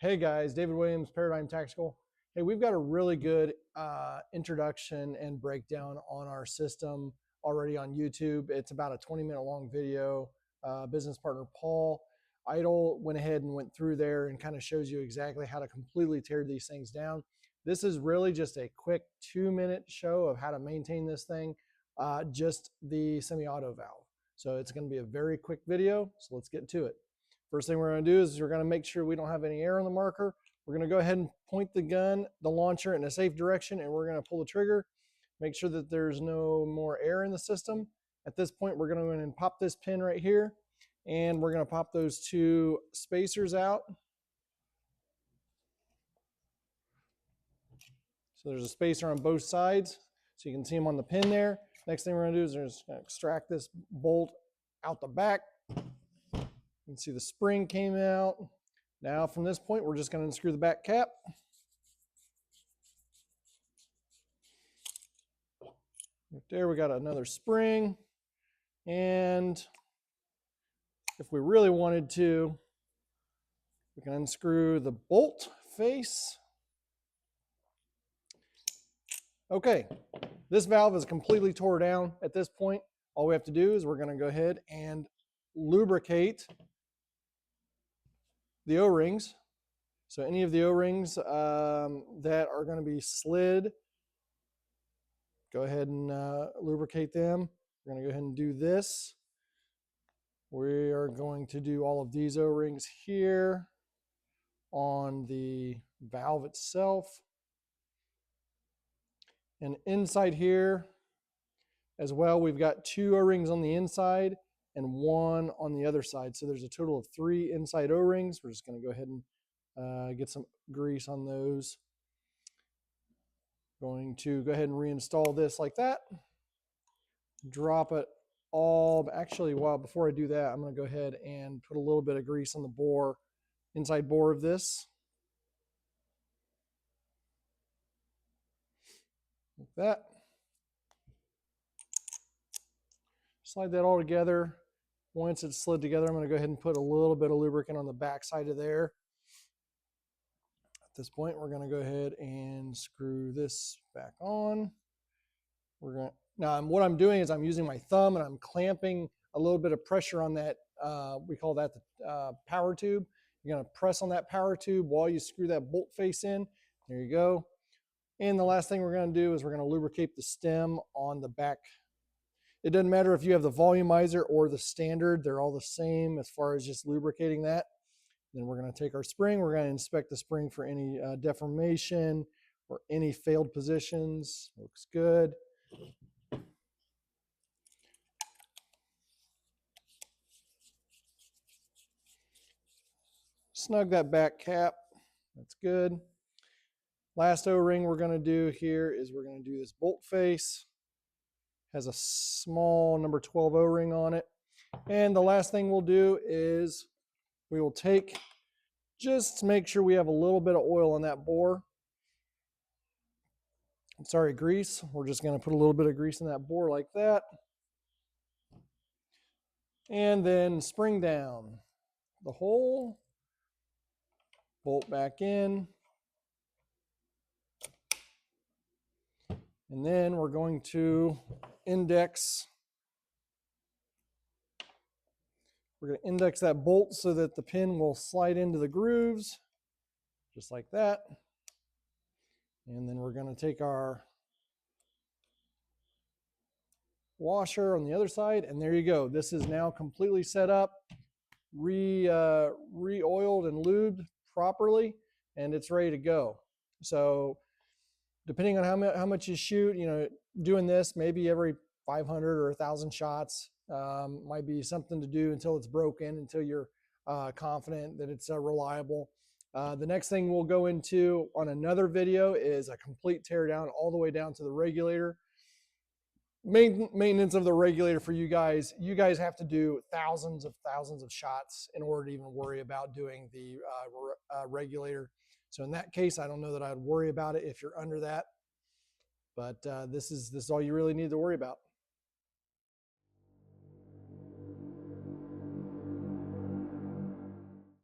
Hey guys, David Williams, Paradigm Tactical. Hey, we've got a really good introduction and breakdown on our system already on YouTube. It's about a 20-minute long video. Business partner Paul Idle went ahead and went through there and kind of shows you exactly how to completely tear these things down. This is really just a quick 2-minute show of how to maintain this thing, just the semi-auto valve. So it's going to be a very quick video, so let's get to it. First thing we're going to do is we're going to make sure we don't have any air on the marker. We're going to go ahead and point the gun, the launcher, in a safe direction, and we're going to pull the trigger. Make sure that there's no more air in the system. At this point, we're going to go in and pop this pin right here, and we're going to pop those two spacers out. So there's a spacer on both sides, so you can see them on the pin there. Next thing we're going to do is we're just going to extract this bolt out the back. You can see the spring came out. Now from this point, we're just going to unscrew the back cap. Right there, we got another spring. And if we really wanted to, we can unscrew the bolt face. Okay, this valve is completely tore down at this point. All we have to do is we're going to go ahead and lubricate the O-rings. So any of the O-rings that are going to be slid, go ahead and lubricate them. We're going to go ahead and do this. We are going to do all of these O-rings here on the valve itself. And inside here as well, we've got 2 O-rings on the inside and 1 on the other side. So there's a total of 3 inside O-rings. We're just going to go ahead and get some grease on those. Going to go ahead and reinstall this like that. Drop it all. Actually, before I do that, I'm going to go ahead and put a little bit of grease on the bore, inside bore of this. Like that. Slide that all together. Once it's slid together, I'm going to go ahead and put a little bit of lubricant on the back side of there. At this point, we're going to go ahead and screw this back on. Now, what I'm doing is I'm using my thumb and I'm clamping a little bit of pressure on that. We call that the power tube. You're going to press on that power tube while you screw that bolt face in. There you go. And the last thing we're going to do is we're going to lubricate the stem on the back. It doesn't matter if you have the volumizer or the standard. They're all the same as far as just lubricating that. Then we're going to take our spring. We're going to inspect the spring for any deformation or any failed positions. Looks good. Snug that back cap. That's good. Last O-ring we're going to do here is we're going to do this bolt face. Has a small number 12 O-ring on it. And the last thing we'll do is we will take, just to make sure we have a little bit of oil on that bore. Sorry, grease. We're just going to put a little bit of grease in that bore like that. And then spring down the hole. Bolt back in. And then we're going to index. We're going to index that bolt so that the pin will slide into the grooves, just like that. And then we're going to take our washer on the other side, and there you go. This is now completely set up, re-oiled and lubed properly, and it's ready to go. So depending on how much you shoot, doing this maybe every 500 or 1,000 shots might be something to do until it's broken, until you're confident that it's reliable. The next thing we'll go into on another video is a complete tear down all the way down to the regulator. Maintenance of the regulator for you guys. You guys have to do thousands of shots in order to even worry about doing the regulator. So in that case, I don't know that I'd worry about it if you're under that. But this is all you really need to worry about.